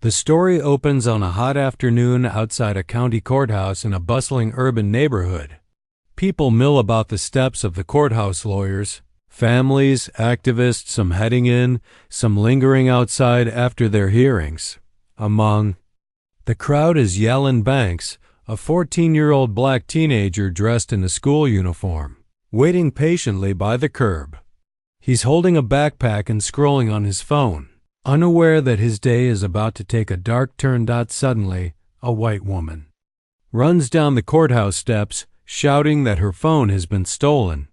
The story opens on a hot afternoon outside a county courthouse in a bustling urban neighborhood. People mill about the steps of the courthouse lawyers. Families, activists, some heading in, some lingering outside after their hearings. Among the crowd is Yellen Banks, a 14-year-old black teenager dressed in a school uniform, waiting patiently by the curb. He's holding a backpack and scrolling on his phone, unaware that his day is about to take a dark turn. Suddenly, a white woman runs down the courthouse steps, shouting that her phone has been stolen.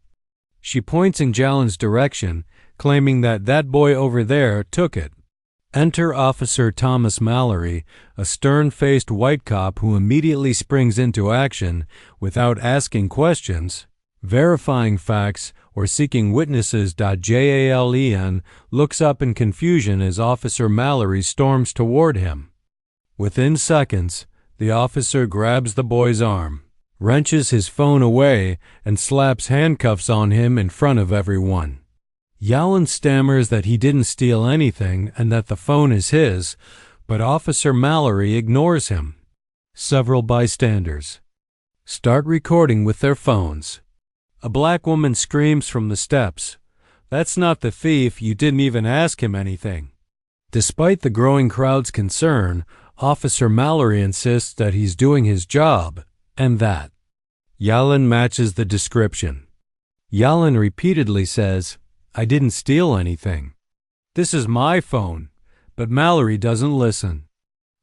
She points in Yellen's direction, claiming that boy over there took it. Enter Officer Thomas Mallory, a stern-faced white cop who immediately springs into action without asking questions, verifying facts, or seeking witnesses. Jalen looks up in confusion as Officer Mallory storms toward him. Within seconds, the officer grabs the boy's arm, wrenches his phone away, and slaps handcuffs on him in front of everyone. Yellen stammers that he didn't steal anything and that the phone is his, but Officer Mallory ignores him. Several bystanders start recording with their phones. A black woman screams from the steps, "That's not the thief, you didn't even ask him anything." Despite the growing crowd's concern, Officer Mallory insists that he's doing his job, and that Yellen matches the description. Yellen repeatedly says, "I didn't steal anything. This is my phone," but Mallory doesn't listen.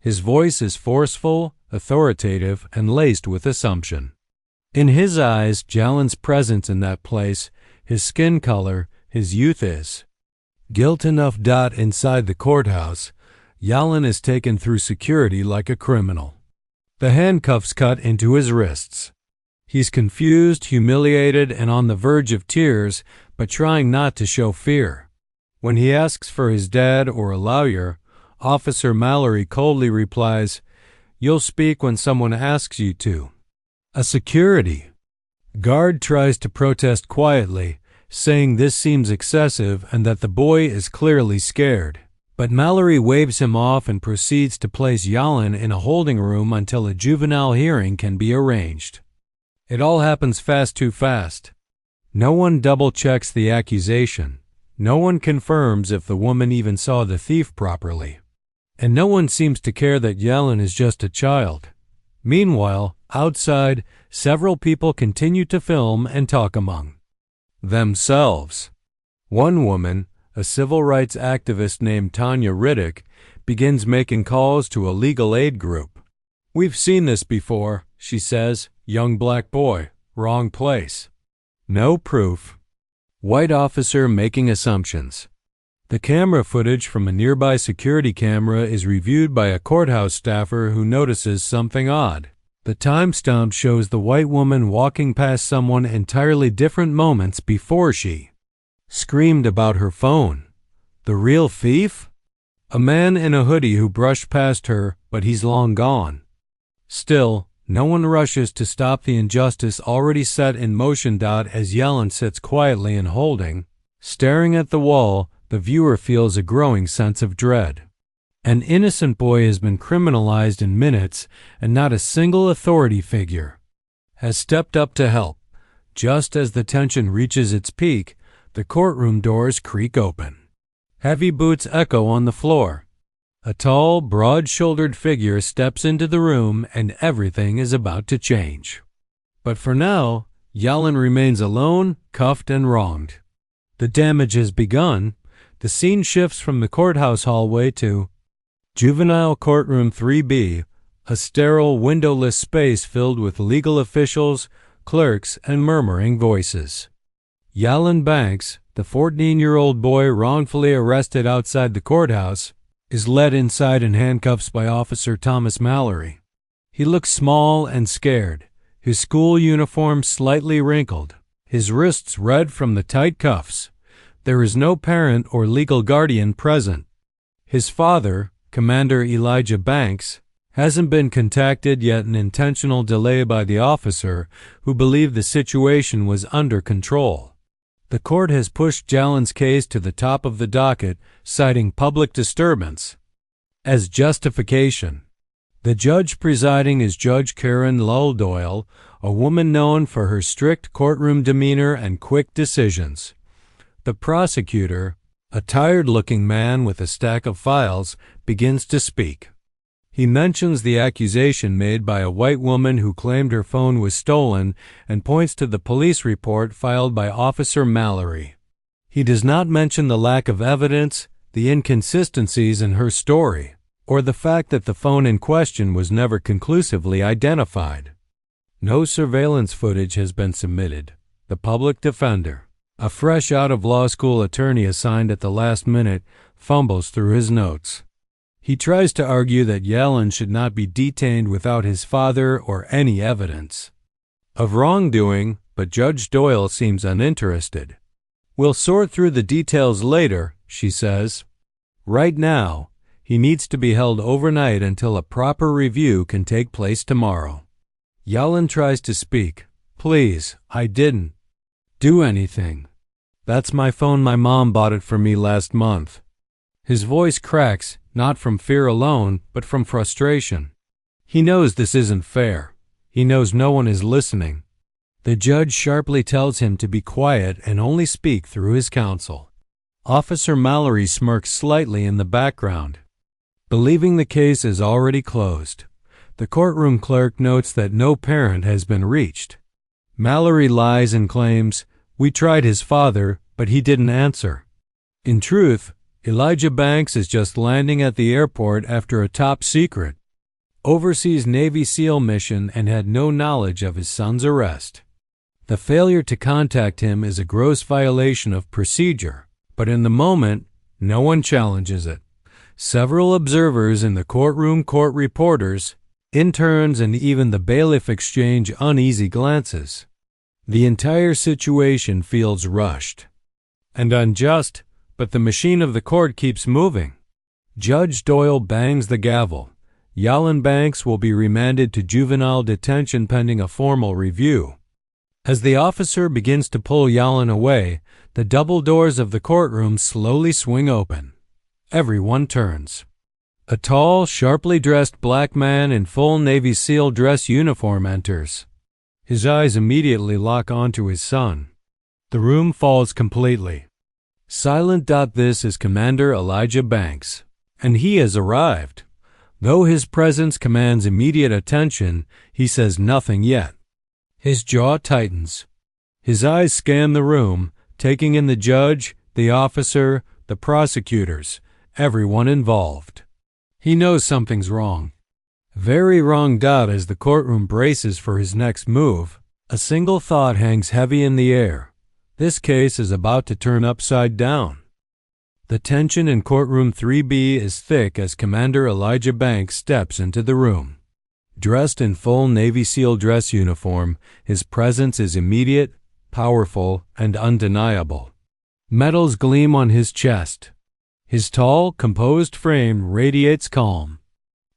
His voice is forceful, authoritative, and laced with assumption. In his eyes, Yellen's presence in that place, his skin color, his youth is guilt enough. Inside the courthouse, Yellen is taken through security like a criminal. The handcuffs cut into his wrists. He's confused, humiliated, and on the verge of tears, but trying not to show fear. When he asks for his dad or a lawyer, Officer Mallory coldly replies, "You'll speak when someone asks you to." A security guard tries to protest quietly, saying this seems excessive and that the boy is clearly scared. But Mallory waves him off and proceeds to place Yellen in a holding room until a juvenile hearing can be arranged. It all happens too fast. No one double-checks the accusation. No one confirms if the woman even saw the thief properly. And no one seems to care that Yellen is just a child. Meanwhile, outside, several people continue to film and talk among themselves. One woman, a civil rights activist named Tanya Riddick, begins making calls to a legal aid group. "We've seen this before," she says. "Young black boy, wrong place." No proof. White officer making assumptions. The camera footage from a nearby security camera is reviewed by a courthouse staffer who notices something odd. The timestamp shows the white woman walking past someone entirely different moments before she screamed about her phone. The real thief? A man in a hoodie who brushed past her, but he's long gone. Still, no one rushes to stop the injustice already set in motion. As Yellen sits quietly and holding, staring at the wall, the viewer feels a growing sense of dread. An innocent boy has been criminalized in minutes, and not a single authority figure has stepped up to help. Just as the tension reaches its peak, the courtroom doors creak open. Heavy boots echo on the floor. A tall, broad-shouldered figure steps into the room, and everything is about to change. But for now, Yellen remains alone, cuffed, and wronged. The damage has begun. The scene shifts from the courthouse hallway to Juvenile Courtroom 3B, a sterile, windowless space filled with legal officials, clerks, and murmuring voices. Yellen Banks, the 14-year-old boy wrongfully arrested outside the courthouse, is led inside in handcuffs by Officer Thomas Mallory. He looks small and scared, his school uniform slightly wrinkled, his wrists red from the tight cuffs. There is no parent or legal guardian present. His father, Commander Elijah Banks, hasn't been contacted yet, an intentional delay by the officer who believed the situation was under control. The court has pushed Yellen's case to the top of the docket, citing public disturbance. As justification, the judge presiding is Judge Karen Doyle, a woman known for her strict courtroom demeanor and quick decisions. The prosecutor, a tired-looking man with a stack of files, begins to speak. He mentions the accusation made by a white woman who claimed her phone was stolen and points to the police report filed by Officer Mallory. He does not mention the lack of evidence, the inconsistencies in her story, or the fact that the phone in question was never conclusively identified. No surveillance footage has been submitted. The public defender, a fresh out-of-law school attorney assigned at the last minute, fumbles through his notes. He tries to argue that Yellen should not be detained without his father or any evidence of wrongdoing, but Judge Doyle seems uninterested. "We'll sort through the details later," she says. "Right now, he needs to be held overnight until a proper review can take place tomorrow." Yellen tries to speak. "Please, I didn't do anything. That's my phone. My mom bought it for me last month." His voice cracks, not from fear alone, but from frustration. He knows this isn't fair. He knows no one is listening. The judge sharply tells him to be quiet and only speak through his counsel. Officer Mallory smirks slightly in the background, believing the case is already closed. The courtroom clerk notes that no parent has been reached. Mallory lies and claims, "We tried his father, but he didn't answer." In truth, Elijah Banks is just landing at the airport after a top-secret overseas Navy SEAL mission and had no knowledge of his son's arrest. The failure to contact him is a gross violation of procedure, but in the moment, no one challenges it. Several observers in the courtroom, court reporters, interns, and even the bailiff exchange uneasy glances. The entire situation feels rushed and unjust, but the machine of the court keeps moving. Judge Doyle bangs the gavel. Yellen Banks will be remanded to juvenile detention pending a formal review. As the officer begins to pull Yellen away, the double doors of the courtroom slowly swing open. Everyone turns. A tall, sharply dressed black man in full Navy SEAL dress uniform enters. His eyes immediately lock onto his son. The room falls completely. Silent. This is Commander Elijah Banks, and he has arrived. Though his presence commands immediate attention, he says nothing yet. His jaw tightens. His eyes scan the room, taking in the judge, the officer, the prosecutors, everyone involved. He knows something's wrong. Very wrong. As the courtroom braces for his next move, a single thought hangs heavy in the air. This case is about to turn upside down. The tension in courtroom 3B is thick as Commander Elijah Banks steps into the room. Dressed in full Navy SEAL dress uniform, his presence is immediate, powerful, and undeniable. Medals gleam on his chest. His tall, composed frame radiates calm,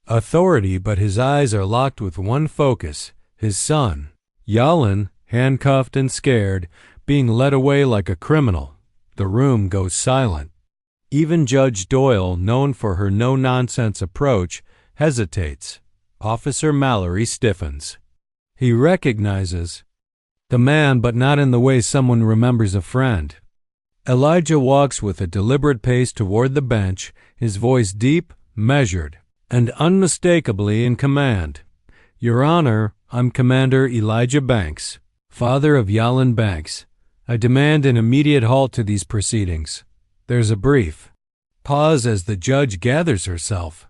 authority, but his eyes are locked with one focus, his son. Yellen, handcuffed and scared, being led away like a criminal. The room goes silent. Even Judge Doyle, known for her no-nonsense approach, hesitates. Officer Mallory stiffens. He recognizes the man, but not in the way someone remembers a friend. Elijah walks with a deliberate pace toward the bench, his voice deep, measured, and unmistakably in command. "Your Honor, I'm Commander Elijah Banks, father of Yellen Banks. I demand an immediate halt to these proceedings." There's a brief pause as the judge gathers herself.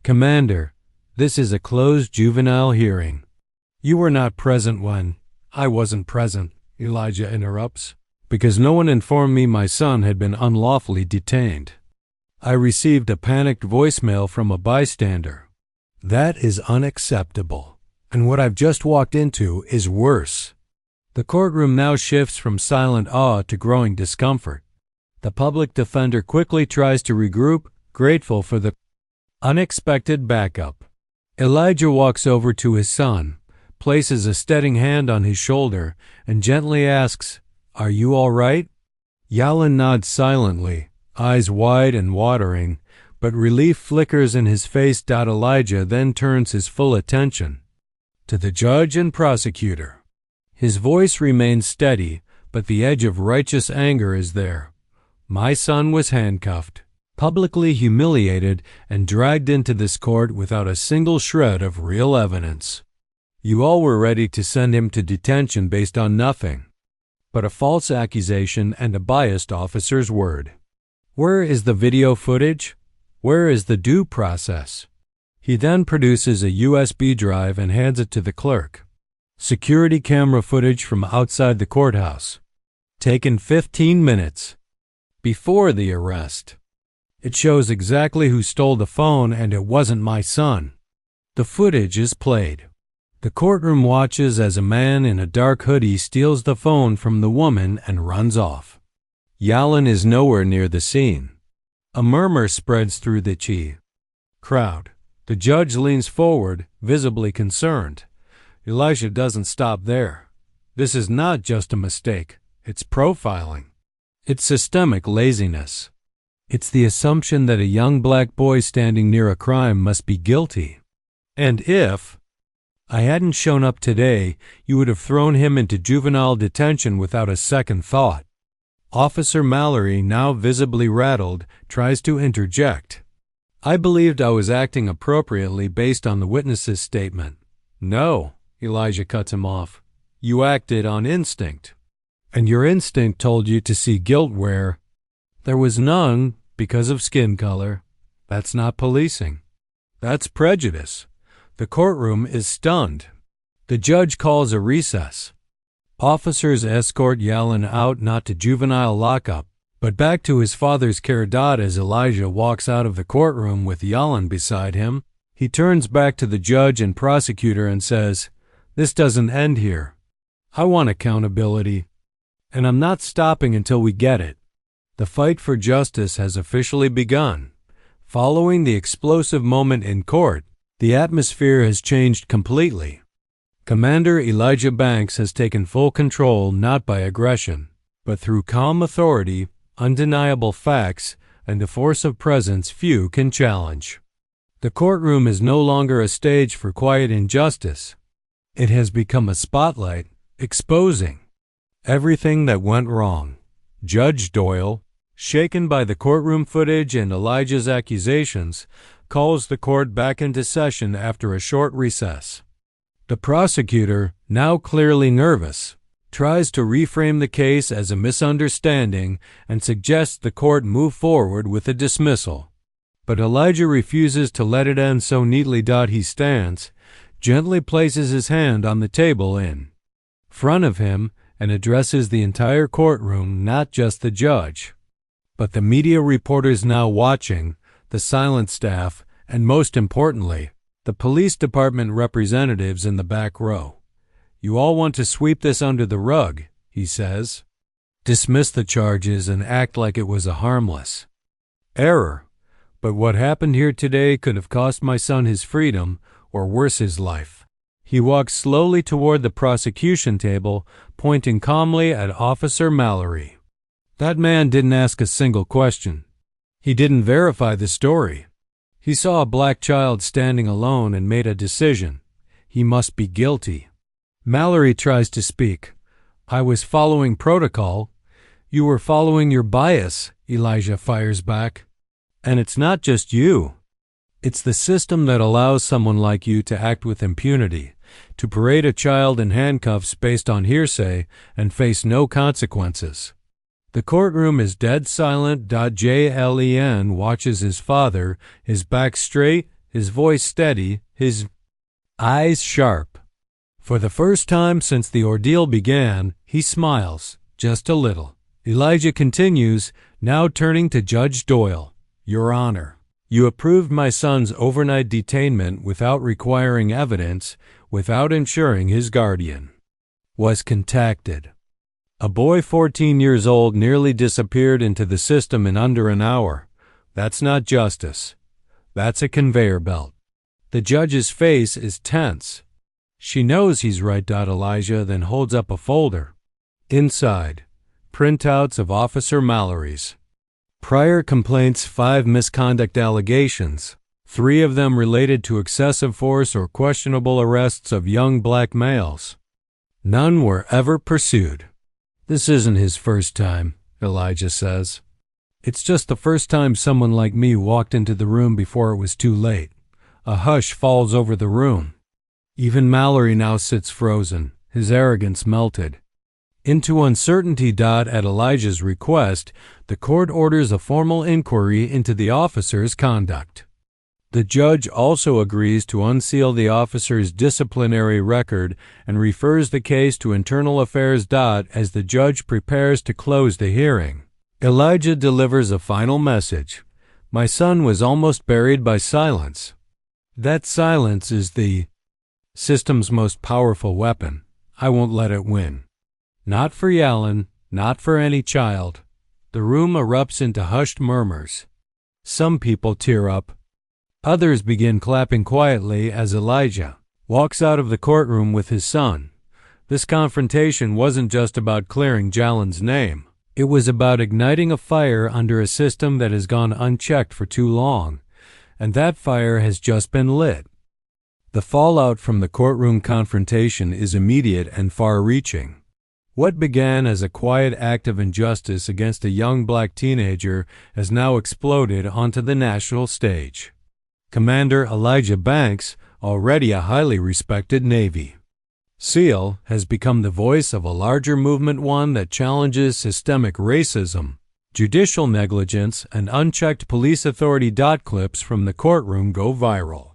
"Commander, this is a closed juvenile hearing. You were not present when—" "I wasn't present," Elijah interrupts, "because no one informed me my son had been unlawfully detained. I received a panicked voicemail from a bystander. That is unacceptable, and what I've just walked into is worse." The courtroom now shifts from silent awe to growing discomfort. The public defender quickly tries to regroup, grateful for the unexpected backup. Elijah walks over to his son, places a steadying hand on his shoulder, and gently asks, "Are you all right?" Yellen nods silently, eyes wide and watering, but relief flickers in his face. Elijah then turns his full attention to the judge and prosecutor. His voice remains steady, but the edge of righteous anger is there. My son was handcuffed, publicly humiliated, and dragged into this court without a single shred of real evidence. You all were ready to send him to detention based on nothing but a false accusation and a biased officer's word. Where is the video footage? Where is the due process? He then produces a USB drive and hands it to the clerk. Security camera footage from outside the courthouse, taken 15 minutes before the arrest. It shows exactly who stole the phone, and it wasn't my son. The footage is played. The courtroom watches as a man in a dark hoodie steals the phone from the woman and runs off. Yalin is nowhere near the scene. A murmur spreads through the crowd. The judge leans forward, visibly concerned. Elijah doesn't stop there. This is not just a mistake. It's profiling. It's systemic laziness. It's the assumption that a young black boy standing near a crime must be guilty. And if I hadn't shown up today, you would have thrown him into juvenile detention without a second thought. Officer Mallory, now visibly rattled, tries to interject. I believed I was acting appropriately based on the witness's statement. No, Elijah cuts him off. You acted on instinct. And your instinct told you to see guilt where there was none because of skin color. That's not policing. That's prejudice. The courtroom is stunned. The judge calls a recess. Officers escort Yalin out, not to juvenile lockup, but back to his father's care. As Elijah walks out of the courtroom with Yalin beside him, he turns back to the judge and prosecutor and says, "This doesn't end here. I want accountability, and I'm not stopping until we get it." The fight for justice has officially begun. Following the explosive moment in court, the atmosphere has changed completely. Commander Elijah Banks has taken full control, not by aggression, but through calm authority, undeniable facts, and a force of presence few can challenge. The courtroom is no longer a stage for quiet injustice. It has become a spotlight, exposing everything that went wrong. Judge Doyle, shaken by the courtroom footage and Elijah's accusations, calls the court back into session after a short recess. The prosecutor, now clearly nervous, tries to reframe the case as a misunderstanding and suggests the court move forward with a dismissal. But Elijah refuses to let it end so neatly. He stands, gently places his hand on the table in front of him, and addresses the entire courtroom, not just the judge, but the media reporters now watching, the silent staff, and most importantly, the police department representatives in the back row. You all want to sweep this under the rug, he says. Dismiss the charges and act like it was a harmless error. But what happened here today could have cost my son his freedom, or worse, his life. He walks slowly toward the prosecution table, pointing calmly at Officer Mallory. That man didn't ask a single question. He didn't verify the story. He saw a black child standing alone and made a decision. He must be guilty. Mallory tries to speak. I was following protocol. You were following your bias, Elijah fires back. And it's not just you. It's the system that allows someone like you to act with impunity, to parade a child in handcuffs based on hearsay and face no consequences. The courtroom is dead silent. Jlen watches his father, his back straight, his voice steady, his eyes sharp. For the first time since the ordeal began, he smiles, just a little. Elijah continues, now turning to Judge Doyle. Your Honor, you approved my son's overnight detainment without requiring evidence, without ensuring his guardian was contacted. A boy 14 years old nearly disappeared into the system in under an hour. That's not justice. That's a conveyor belt. The judge's face is tense. She knows he's right. Elijah then holds up a folder. Inside, printouts of Officer Mallory's Prior complaints: 5 misconduct allegations, 3 of them related to excessive force or questionable arrests of young black males. None were ever pursued. This isn't his first time, Elijah says. It's just the first time someone like me walked into the room before it was too late. A hush falls over the room. Even Mallory now sits frozen, his arrogance melted. Into uncertainty. At Elijah's request, the court orders a formal inquiry into the officer's conduct. The judge also agrees to unseal the officer's disciplinary record and refers the case to Internal Affairs. As the judge prepares to close the hearing, Elijah delivers a final message. My son was almost buried by silence. That silence is the system's most powerful weapon. I won't let it win. Not for Yalin, not for any child. The room erupts into hushed murmurs. Some people tear up. Others begin clapping quietly as Elijah walks out of the courtroom with his son. This confrontation wasn't just about clearing Yalin's name. It was about igniting a fire under a system that has gone unchecked for too long, and that fire has just been lit. The fallout from the courtroom confrontation is immediate and far-reaching. What began as a quiet act of injustice against a young black teenager has now exploded onto the national stage. Commander Elijah Banks, already a highly respected Navy SEAL, has become the voice of a larger movement, one that challenges systemic racism, judicial negligence, and unchecked police authority. Clips from the courtroom go viral.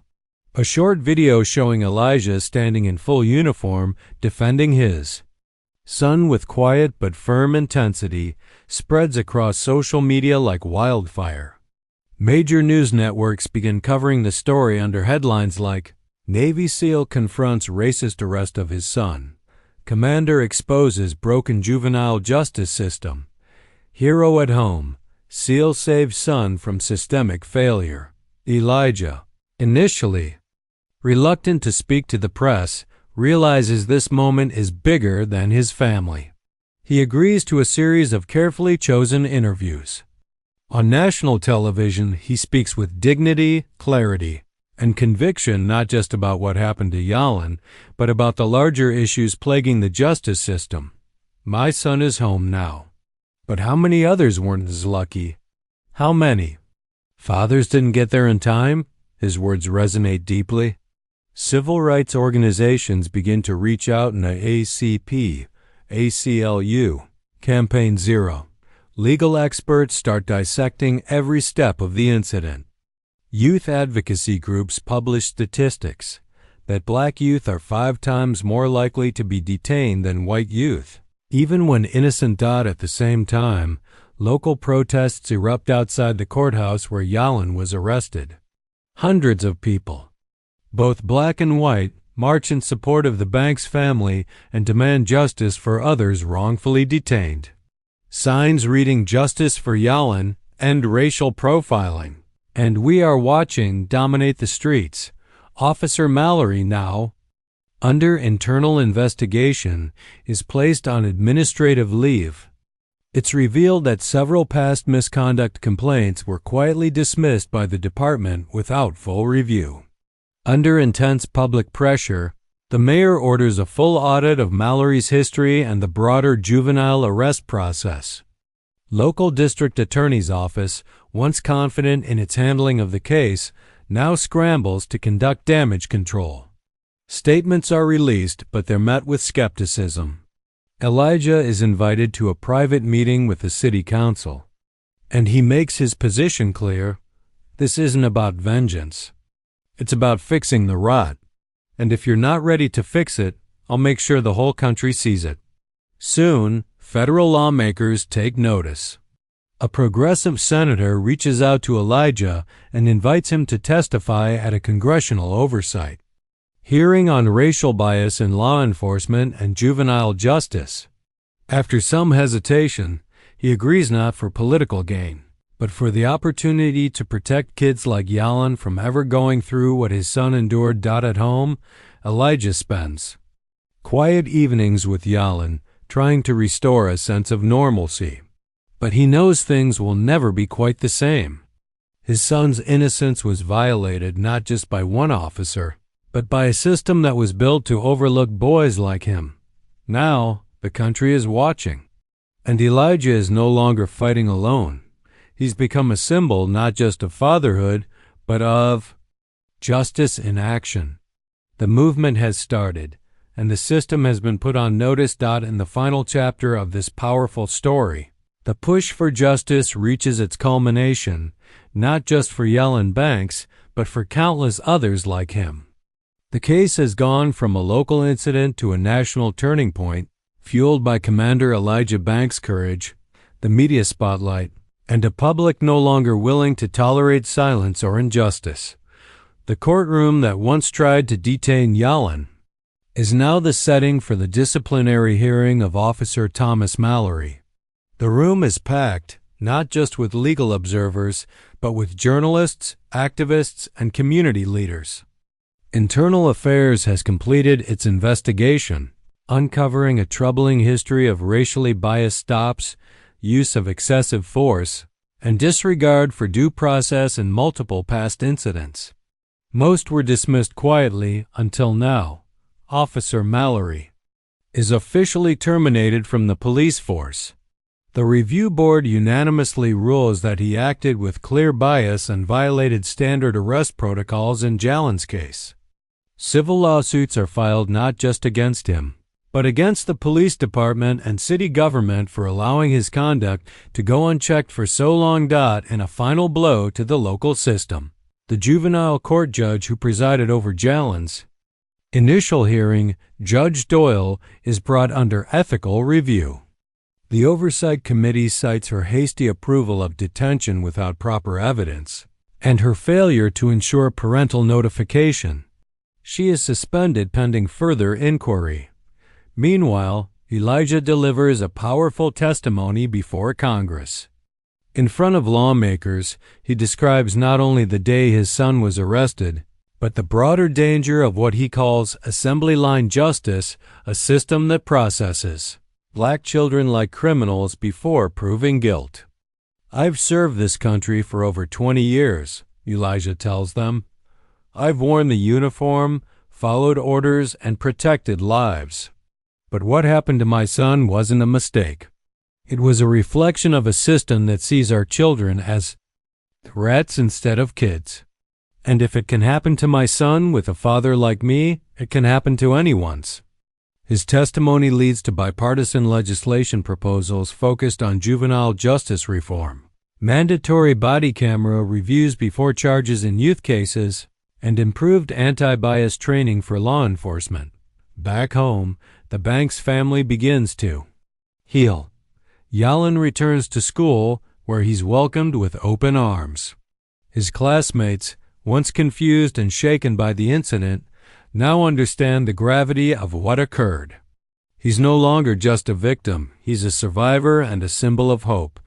A short video showing Elijah standing in full uniform defending his son with quiet but firm intensity spreads across social media like wildfire. Major news networks begin covering the story under headlines like, Navy SEAL confronts racist arrest of his son. Commander exposes broken juvenile justice system. Hero at home. SEAL saves son from systemic failure. Elijah, initially reluctant to speak to the press, realizes this moment is bigger than his family. He agrees to a series of carefully chosen interviews. On national television, he speaks with dignity, clarity, and conviction, not just about what happened to Yalin, but about the larger issues plaguing the justice system. My son is home now. But how many others weren't as lucky? How many? Fathers didn't get there in time? His words resonate deeply. Civil rights organizations begin to reach out in the ACP, ACLU, Campaign Zero. Legal experts start dissecting every step of the incident. Youth advocacy groups publish statistics that black youth are 5 times more likely to be detained than white youth. Even when innocent. At the same time, local protests erupt outside the courthouse where Yalin was arrested. Hundreds of people, both black and white, march in support of the Banks family and demand justice for others wrongfully detained. Signs reading "Justice for Yalin," "End racial profiling," and "We are watching" dominate the streets. Officer Mallory, now under internal investigation, is placed on administrative leave. It's revealed that several past misconduct complaints were quietly dismissed by the department without full review. Under intense public pressure, the mayor orders a full audit of Mallory's history and the broader juvenile arrest process. Local district attorney's office, once confident in its handling of the case, now scrambles to conduct damage control. Statements are released, but they're met with skepticism. Elijah is invited to a private meeting with the city council, and he makes his position clear. This isn't about vengeance. It's about fixing the rot. And if you're not ready to fix it, I'll make sure the whole country sees it. Soon, federal lawmakers take notice. A progressive senator reaches out to Elijah and invites him to testify at a congressional oversight hearing on racial bias in law enforcement and juvenile justice. After some hesitation, he agrees, not for political gain, but for the opportunity to protect kids like Yalin from ever going through what his son endured. At home, Elijah spends quiet evenings with Yalin, trying to restore a sense of normalcy. But he knows things will never be quite the same. His son's innocence was violated not just by one officer, but by a system that was built to overlook boys like him. Now, the country is watching. And Elijah is no longer fighting alone. He's become a symbol not just of fatherhood, but of justice in action. The movement has started, and the system has been put on notice. In the final chapter of this powerful story, the push for justice reaches its culmination, not just for Yellen Banks, but for countless others like him. The case has gone from a local incident to a national turning point, fueled by Commander Elijah Banks' courage, the media spotlight, and a public no longer willing to tolerate silence or injustice. The courtroom that once tried to detain Yellen is now the setting for the disciplinary hearing of Officer Thomas Mallory. The room is packed, not just with legal observers, but with journalists, activists, and community leaders. Internal Affairs has completed its investigation, uncovering a troubling history of racially biased stops, use of excessive force, and disregard for due process in multiple past incidents. Most were dismissed quietly until now. Officer Mallory is officially terminated from the police force. The review board unanimously rules that he acted with clear bias and violated standard arrest protocols in Yellen's case. Civil lawsuits are filed not just against him, but against the police department and city government for allowing his conduct to go unchecked for so long. In a final blow to the local system, the juvenile court judge who presided over Yellen's initial hearing, Judge Doyle, is brought under ethical review. The Oversight Committee cites her hasty approval of detention without proper evidence and her failure to ensure parental notification. She is suspended pending further inquiry. Meanwhile, Elijah delivers a powerful testimony before Congress. In front of lawmakers, he describes not only the day his son was arrested, but the broader danger of what he calls assembly line justice, a system that processes black children like criminals before proving guilt. "I've served this country for over 20 years, Elijah tells them. "I've worn the uniform, followed orders, and protected lives. But what happened to my son wasn't a mistake. It was a reflection of a system that sees our children as threats instead of kids. And if it can happen to my son with a father like me, it can happen to anyone's." His testimony leads to bipartisan legislation proposals focused on juvenile justice reform, mandatory body camera reviews before charges in youth cases, and improved anti-bias training for law enforcement. Back home, the Banks family begins to heal. Yellen returns to school, where he's welcomed with open arms. His classmates, once confused and shaken by the incident, now understand the gravity of what occurred. He's no longer just a victim. He's a survivor and a symbol of hope.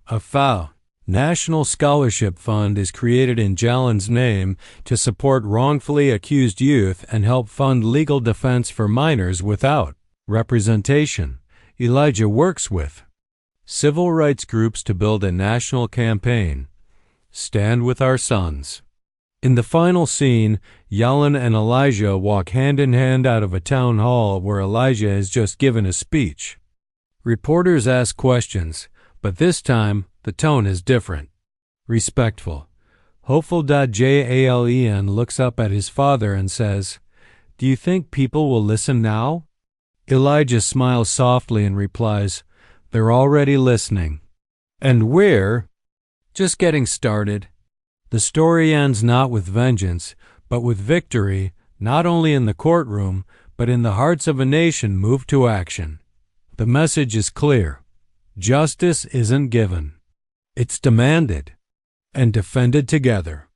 A FAO National Scholarship Fund is created in Yellen's name to support wrongfully accused youth and help fund legal defense for minors without representation. Elijah works with civil rights groups to build a national campaign, Stand With Our Sons. In the final scene, Yellen and Elijah walk hand in hand out of a town hall where Elijah has just given a speech. Reporters ask questions, but this time the tone is different. Respectful. Hopeful. Jalen looks up at his father and says, "Do you think people will listen now?" Elijah smiles softly and replies, "They're already listening. And we're just getting started." The story ends not with vengeance, but with victory, not only in the courtroom, but in the hearts of a nation moved to action. The message is clear. Justice isn't given. It's demanded and defended together.